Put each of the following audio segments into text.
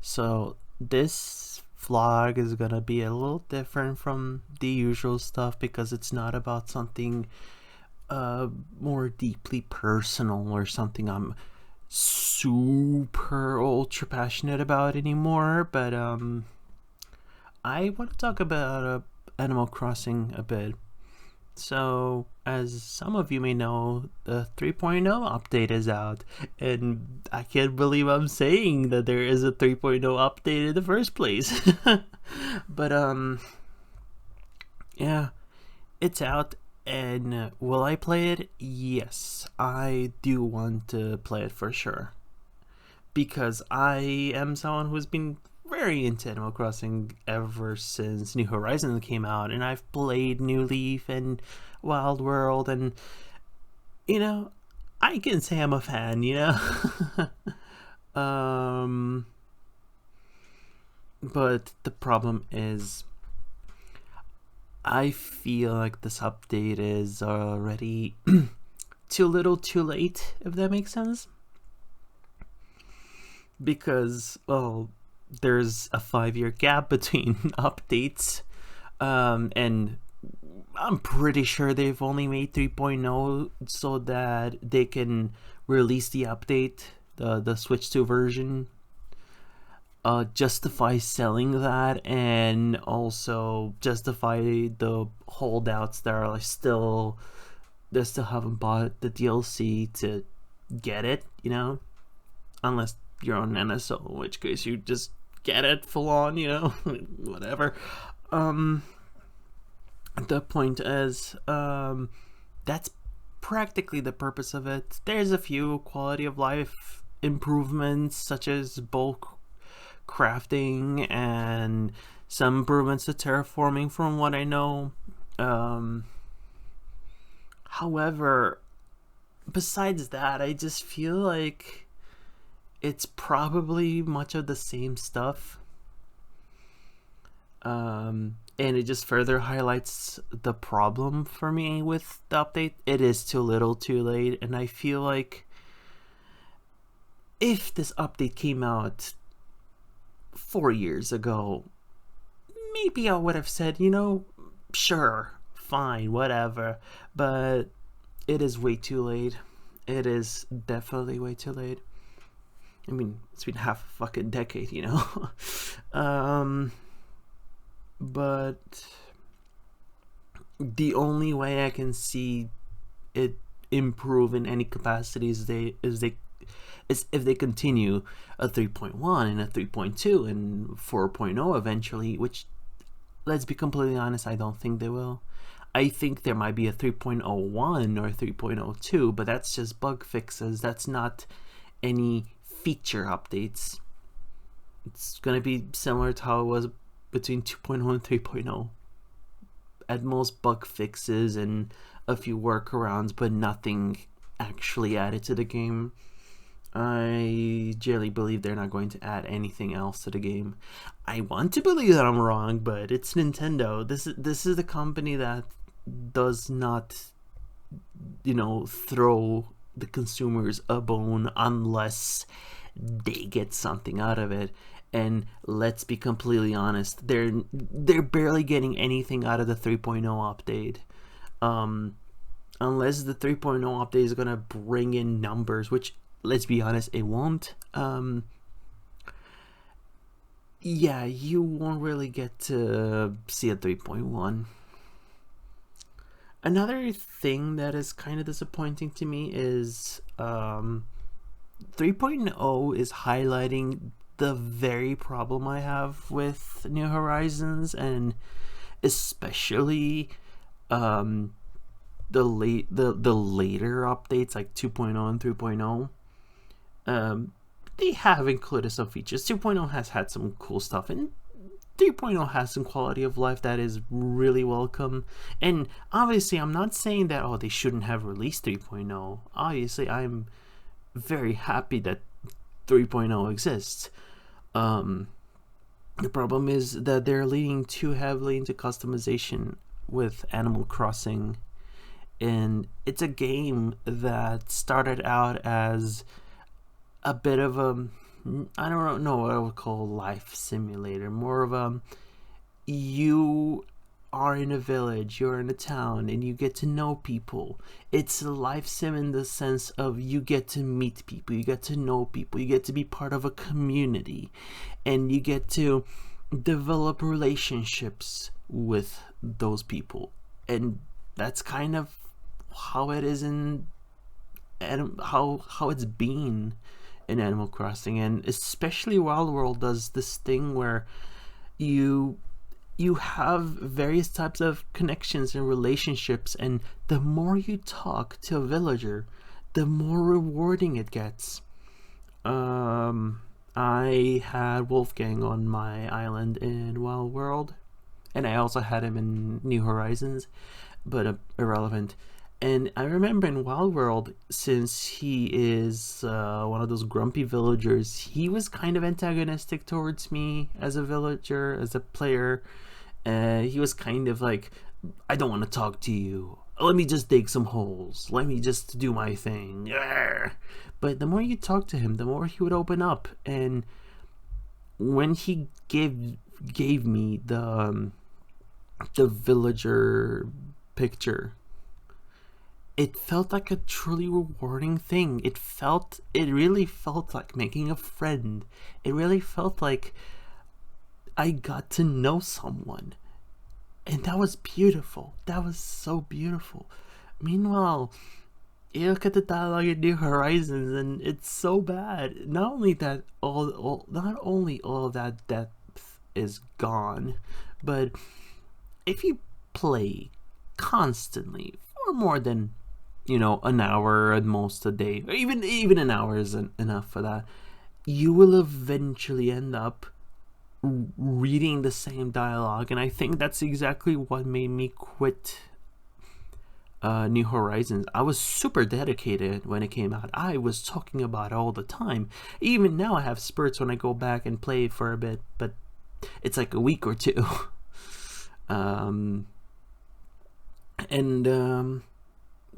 So this vlog is gonna be a little different from the usual stuff because it's not about something more deeply personal or something I'm super ultra passionate about anymore. But I want to talk about Animal Crossing a bit. So, as some of you may know, the 3.0 update is out, and I can't believe I'm saying that there is a 3.0 update in the first place. But yeah, it's out, and will I play it? Yes, I do want to play it for sure. Because I am someone who's been very into Animal Crossing ever since New Horizons came out, and I've played New Leaf and Wild World, and you know, I can say I'm a fan. Um, but the problem is, I feel like this update is already too little, too late. If that makes sense, because there's a 5-year gap between updates, and I'm pretty sure they've only made 3.0 so that they can release the update, the Switch 2 version, justify selling that, and also justify the holdouts that are they still haven't bought the DLC to get it, unless you're on NSO, in which case you just get it full on, whatever. Um, the point is, that's practically the purpose of it. There's a few quality of life improvements, such as bulk crafting and some improvements to terraforming, from what I know. However, besides that, I just feel like it's probably much of the same stuff. And it just further highlights the problem for me with the update. It is too little, too late, and I feel like if this update came out 4 years ago, maybe I would have said, sure, fine, whatever. But it is way too late. It is definitely way too late. I mean, it's been half a fucking decade, But the only way I can see it improve in any capacity is if they continue a 3.1 and a 3.2 and 4.0 eventually, which, let's be completely honest, I don't think they will. I think there might be a 3.01 or 3.02, but that's just bug fixes. That's not any feature updates. It's going to be similar to how it was between 2.0 and 3.0. At most, bug fixes and a few workarounds, but nothing actually added to the game. I generally believe they're not going to add anything else to the game. I want to believe that I'm wrong, but it's Nintendo. This is the company that does not, throw the consumers a bone unless they get something out of it. And let's be completely honest, they're barely getting anything out of the 3.0 update. Unless the 3.0 update is gonna bring in numbers, which, let's be honest, it won't. Yeah, you won't really get to see a 3.1. Another thing that is kind of disappointing to me is 3.0 is highlighting the very problem I have with New Horizons, and especially the later updates like 2.0 and 3.0. They have included some features. 2.0 has had some cool stuff, and 3.0 has some quality of life that is really welcome. And obviously, I'm not saying that they shouldn't have released 3.0. Obviously, I'm very happy that 3.0 exists. The problem is that they're leaning too heavily into customization with Animal Crossing, and it's a game that started out as a bit of a I don't know what I would call life simulator. More of a, you are in a village, you're in a town, and you get to know people. It's a life sim in the sense of you get to meet people, you get to know people, you get to be part of a community, and you get to develop relationships with those people. And that's kind of how it is in how it's been in Animal Crossing, and especially Wild World does this thing where you you have various types of connections and relationships, and the more you talk to a villager, the more rewarding it gets. I had Wolfgang on my island in Wild World, and I also had him in New Horizons, but irrelevant. And I remember in Wild World, since he is one of those grumpy villagers, he was kind of antagonistic towards me as a villager, as a player. He was kind of like, I don't want to talk to you. Let me just dig some holes. Let me just do my thing. Arrgh. But the more you talk to him, the more he would open up. And when he gave me the villager picture, it felt like a truly rewarding thing. It really felt like making a friend. It really felt like I got to know someone. And that was beautiful. That was so beautiful. Meanwhile, you look at the dialogue in New Horizons and it's so bad. Not only that not only all of that depth is gone, but if you play constantly for more than an hour at most a day, or even an hour isn't enough for that, you will eventually end up reading the same dialogue. And I think that's exactly what made me quit New Horizons. I was super dedicated when it came out. I was talking about it all the time. Even now I have spurts when I go back and play for a bit, but it's like a week or two.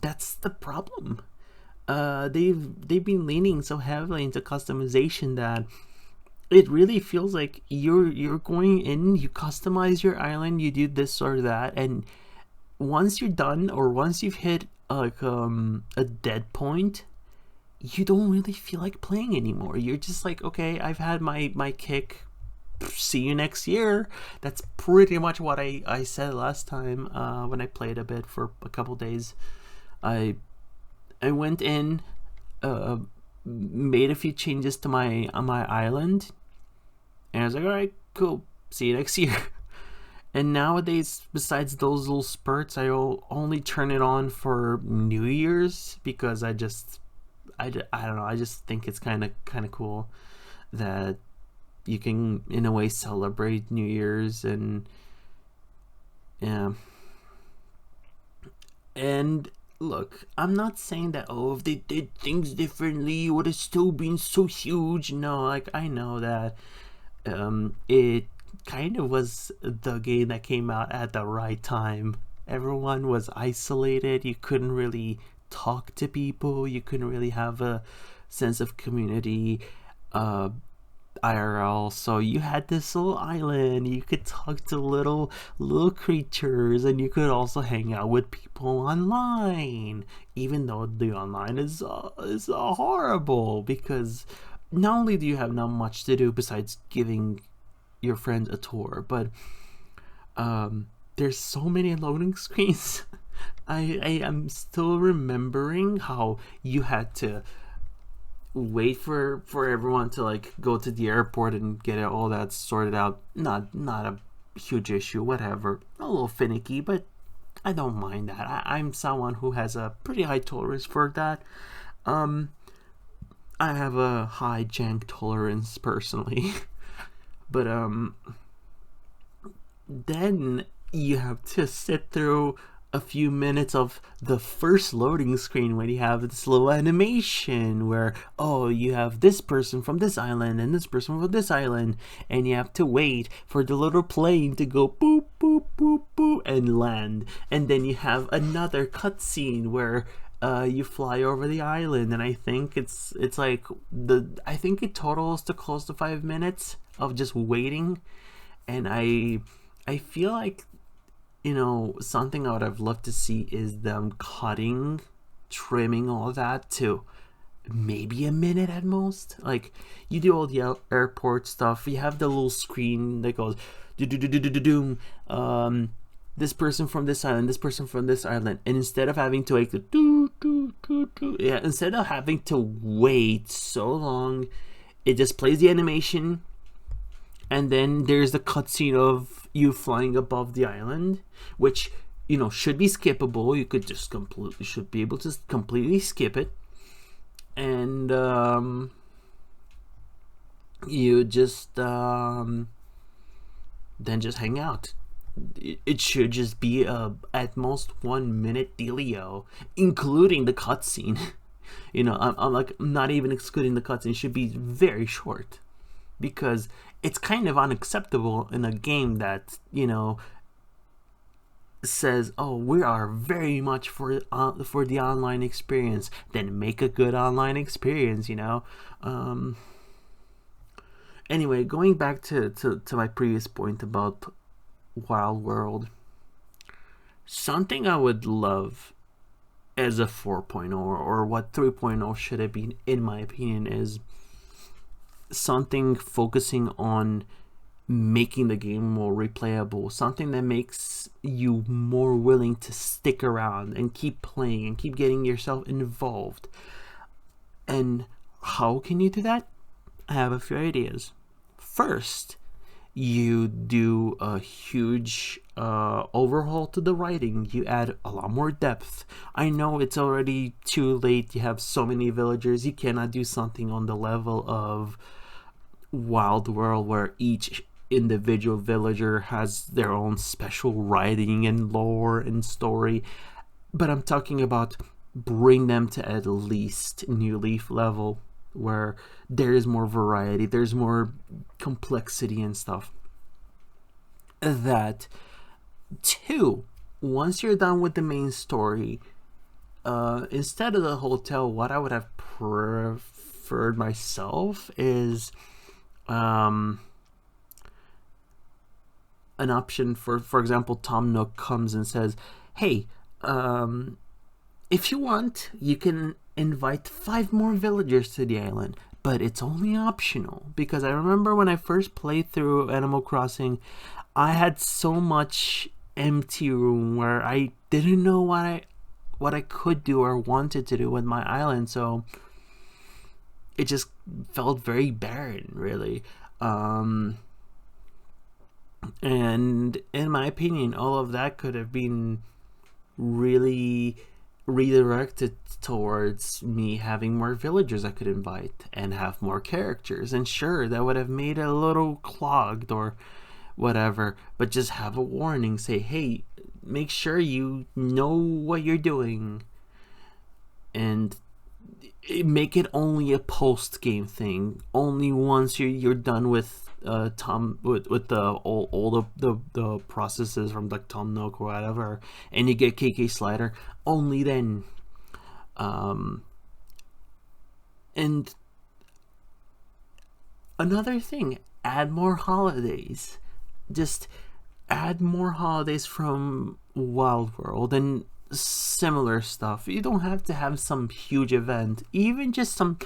That's the problem. They've been leaning so heavily into customization that it really feels like you're going in, you customize your island, you do this or that, and once you're done, or once you've hit like a dead point, you don't really feel like playing anymore. You're just like, okay, I've had my kick. See you next year. That's pretty much what I said last time when I played a bit for a couple days. I went in, made a few changes to my island, and I was like, all right, cool, see you next year. And nowadays, besides those little spurts, I'll only turn it on for New Year's, because I don't know, I just think it's kind of cool that you can in a way celebrate New Year's. And yeah. And look, I'm not saying that, if they did things differently, it would have still been so huge. No, like, I know that it kind of was the game that came out at the right time. Everyone was isolated. You couldn't really talk to people. You couldn't really have a sense of community IRL. So you had this little island. You could talk to little creatures, and you could also hang out with people online. Even though the online is horrible, because not only do you have not much to do besides giving your friend a tour, but there's so many loading screens. I am still remembering how you had to wait for everyone to like go to the airport and get all that sorted out. Not a huge issue, whatever. A little finicky, but I don't mind that. I'm someone who has a pretty high tolerance for that. I have a high jank tolerance personally. But then you have to sit through a few minutes of the first loading screen when you have this little animation where, you have this person from this island and this person from this island, and you have to wait for the little plane to go boop boop boop boop and land. And then you have another cutscene where you fly over the island, and I think it's like I think it totals to close to 5 minutes of just waiting, and I feel like, something I would have loved to see is them trimming all that to maybe a minute at most. Like, you do all the airport stuff, you have the little screen that goes do do do do do do doom, this person from this island, this person from this island, and instead of having to like the instead of having to wait so long, it just plays the animation, and then there's the cutscene of you flying above the island, which should be skippable. You could just should be able to completely skip it, and you just then just hang out. It should just be at most 1 minute dealio, including the cutscene. I'm like, not even excluding the cutscene. It should be very short, because it's kind of unacceptable in a game that says, "Oh, we are very much for the online experience." Then make a good online experience. Anyway, going back to my previous point about Wild World, something I would love as a 4.0 or what 3.0 should have been, in my opinion, is something focusing on making the game more replayable, something that makes you more willing to stick around and keep playing and keep getting yourself involved. And how can you do that? I have a few ideas. First, you do a huge overhaul to the writing. You add a lot more depth. I know it's already too late. You have so many villagers. You cannot do something on the level of Wild World, where each individual villager has their own special writing and lore and story. But I'm talking about bring them to at least New Leaf level, where there is more variety, there's more complexity and stuff. That, two, once you're done with the main story, instead of the hotel, what I would have preferred myself is an option for example, Tom Nook comes and says, "Hey, if you want, you can invite 5 more villagers to the island, but it's only optional." Because I remember when I first played through Animal Crossing, I had so much empty room where I didn't know what I could do or wanted to do with my island, so it just felt very barren, really. And in my opinion, all of that could have been really redirected towards me having more villagers I could invite and have more characters. And sure, that would have made it a little clogged or whatever, but just have a warning, say, "Hey, make sure you know what you're doing," and make it only a post-game thing. Only once you're done with Tom with the all the processes from like Tom Nook or whatever, and you get KK Slider, only then. And another thing, add more holidays. Just add more holidays from Wild World and similar stuff. You don't have to have some huge event, even just some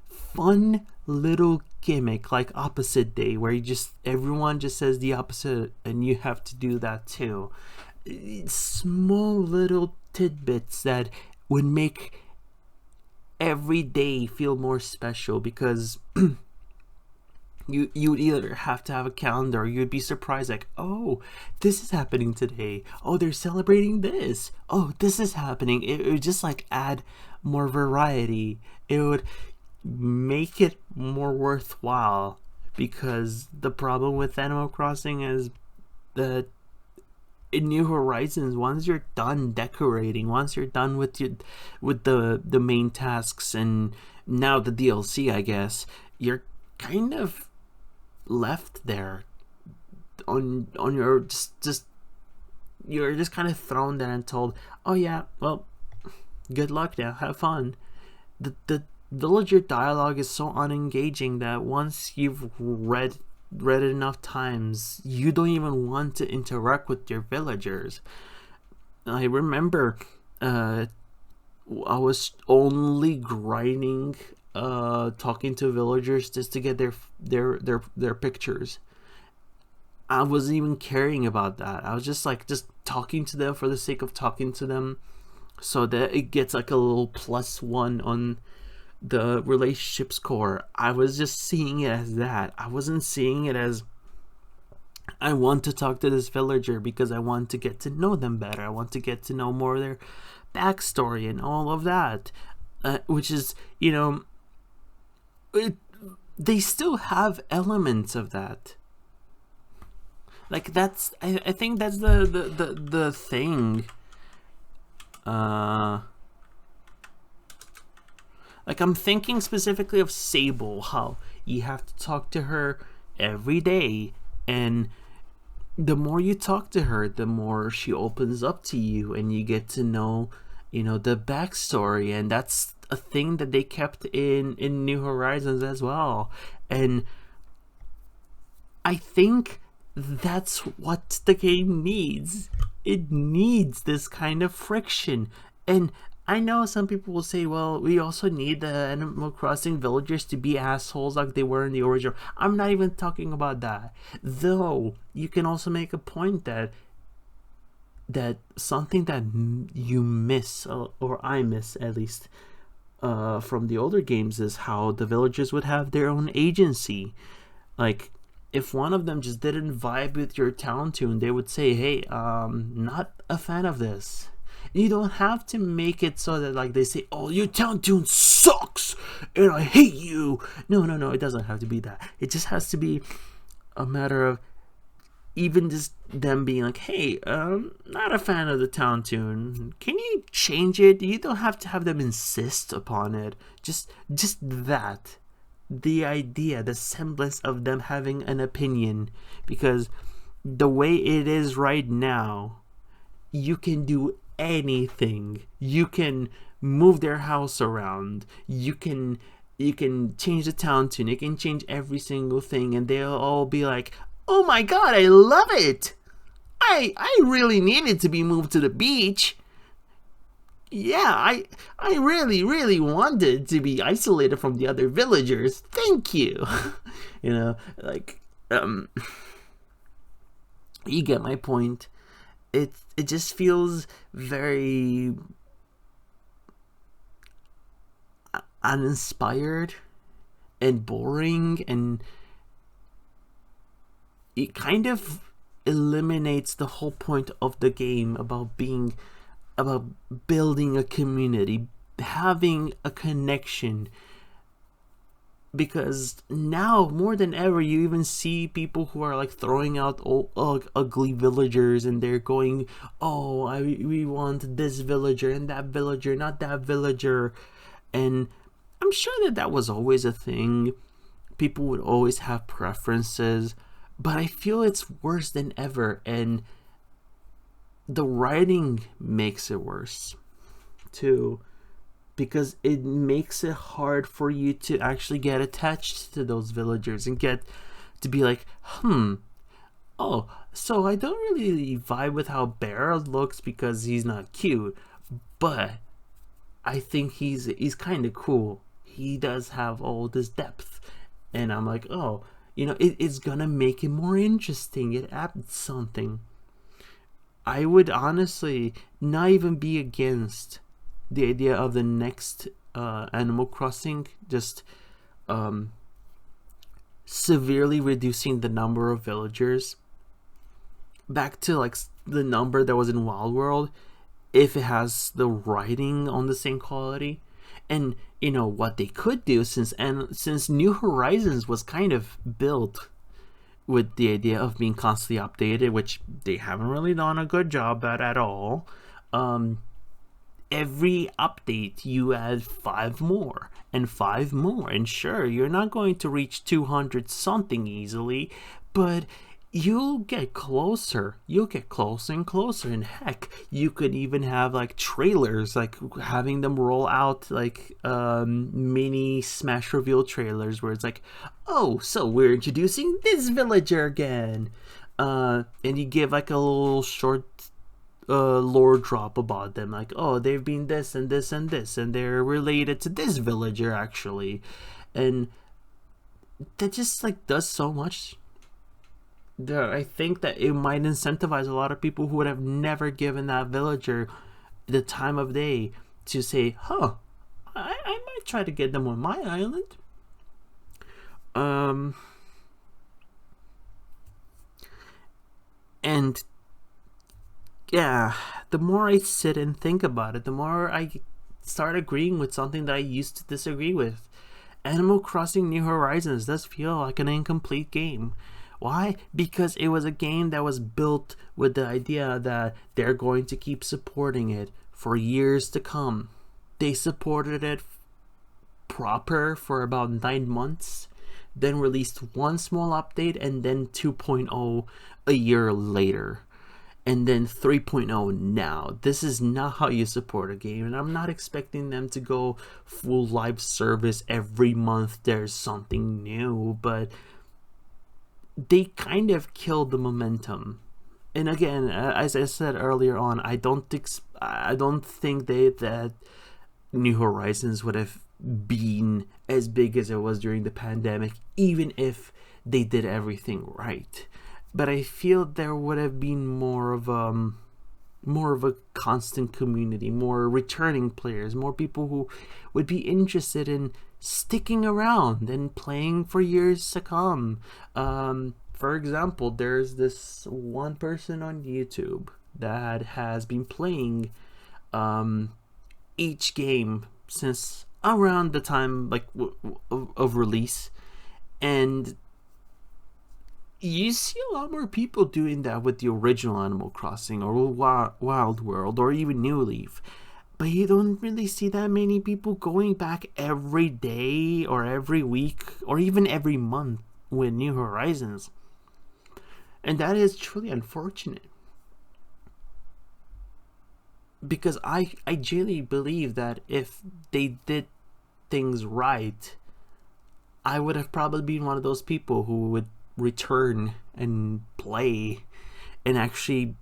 fun little gimmick like Opposite Day, where everyone just says the opposite and you have to do that too. Small little tidbits that would make every day feel more special, because you would either have to have a calendar, or you'd be surprised, like, "Oh, this is happening today. Oh, they're celebrating this. Oh, this is happening." It would just like add more variety. It would make it more worthwhile, because the problem with Animal Crossing is that in New Horizons, once you're done decorating, once you're done with the main tasks and now the DLC, I guess, you're kind of left there on your just you're just kind of thrown there and told, "Oh yeah, well, good luck now, have fun. The villager dialogue is so unengaging that once you've read it enough times, you don't even want to interact with your villagers. I remember I was only grinding, talking to villagers just to get their pictures. I wasn't even caring about that. I was just talking to them for the sake of talking to them, so that it gets like a little +1 on the relationship score. I was just seeing it as that. I wasn't seeing it as, I want to talk to this villager because I want to get to know them better. I want to get to know more of their backstory and all of that, which is, they still have elements of that. Like, that's, I think that's the thing. Like, I'm thinking specifically of Sable, how you have to talk to her every day, and the more you talk to her, the more she opens up to you, and you get to know, the backstory, and that's a thing that they kept in New Horizons as well. And I think that's what the game needs. It needs this kind of friction. And I know some people will say, well, we also need the Animal Crossing villagers to be assholes like they were in the original. I'm not even talking about that. Though, you can also make a point that something that you miss, or I miss at least, from the older games, is how the villagers would have their own agency. Like, if one of them just didn't vibe with your town tune, they would say, hey, not a fan of this. You don't have to make it so that, like, they say, oh, your town tune sucks and I hate you. No, it doesn't have to be that. It just has to be a matter of even just them being like, hey, not a fan of the town tune. Can you change it? You don't have to have them insist upon it. Just that. The idea, the semblance of them having an opinion. Because the way it is right now, you can do anything. You can move their house around. You can change the town tune. You can change every single thing, and they'll all be like, oh my god, I love it. I really needed to be moved to the beach. Yeah, I really wanted to be isolated from the other villagers. Thank you. You get my point. It just feels very uninspired and boring, and it kind of eliminates the whole point of the game about building a community, having a connection. Because now more than ever, you even see people who are like throwing out ugly villagers, and they're going, oh, we want this villager and that villager, not that villager. And I'm sure that was always a thing. People would always have preferences, but I feel it's worse than ever, and the writing makes it worse too, because it makes it hard for you to actually get attached to those villagers and get to be like, oh, so I don't really vibe with how Bear looks because he's not cute, but I think he's kind of cool. He does have all this depth, and I'm like, oh, it's gonna make it more interesting. It adds something. I would honestly not even be against the idea of the next Animal Crossing just severely reducing the number of villagers back to like the number that was in Wild World, if it has the writing on the same quality. And what they could do, since New Horizons was kind of built with the idea of being constantly updated, which they haven't really done a good job at all. Every update you add 5 more and 5 more, and sure, you're not going to reach 200 something easily, but you'll get closer. You'll get closer and closer. And heck, you could even have like trailers, like having them roll out like mini Smash reveal trailers where it's like, oh, so we're introducing this villager again. And you give like a little short lore drop about them, like, oh, they've been this and this and this, and they're related to this villager actually. And that just like does so much that I think that it might incentivize a lot of people who would have never given that villager the time of day to say, huh, I might try to get them on my island. And yeah, the more I sit and think about it, the more I start agreeing with something that I used to disagree with. Animal Crossing New Horizons does feel like an incomplete game. Why? Because it was a game that was built with the idea that they're going to keep supporting it for years to come. They supported it proper for about 9 months, then released one small update, and then 2.0 a year later. And then 3.0 now. This is not how you support a game, and I'm not expecting them to go full live service every month. There's something new, but they kind of killed the momentum. And again, as I said earlier on, I don't think that New Horizons would have been as big as it was during the pandemic, even if they did everything right. But I feel there would have been more of a constant community, more returning players, more people who would be interested in sticking around and playing for years to come. For example, there's this one person on YouTube that has been playing each game since around the time of release, and you see a lot more people doing that with the original Animal Crossing or Wild World or even New Leaf. But you don't really see that many people going back every day or every week or even every month with New Horizons. And that is truly unfortunate. Because I genuinely believe that if they did things right, I would have probably been one of those people who would return and play and actually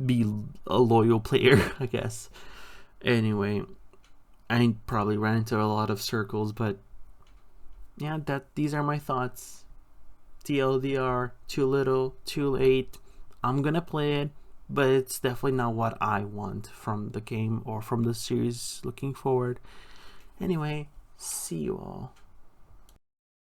be a loyal player, I guess. Anyway, I probably ran into a lot of circles, but yeah, these are my thoughts. TLDR, too little, too late. I'm gonna play it, but it's definitely not what I want from the game or from the series looking forward. Anyway, see you all.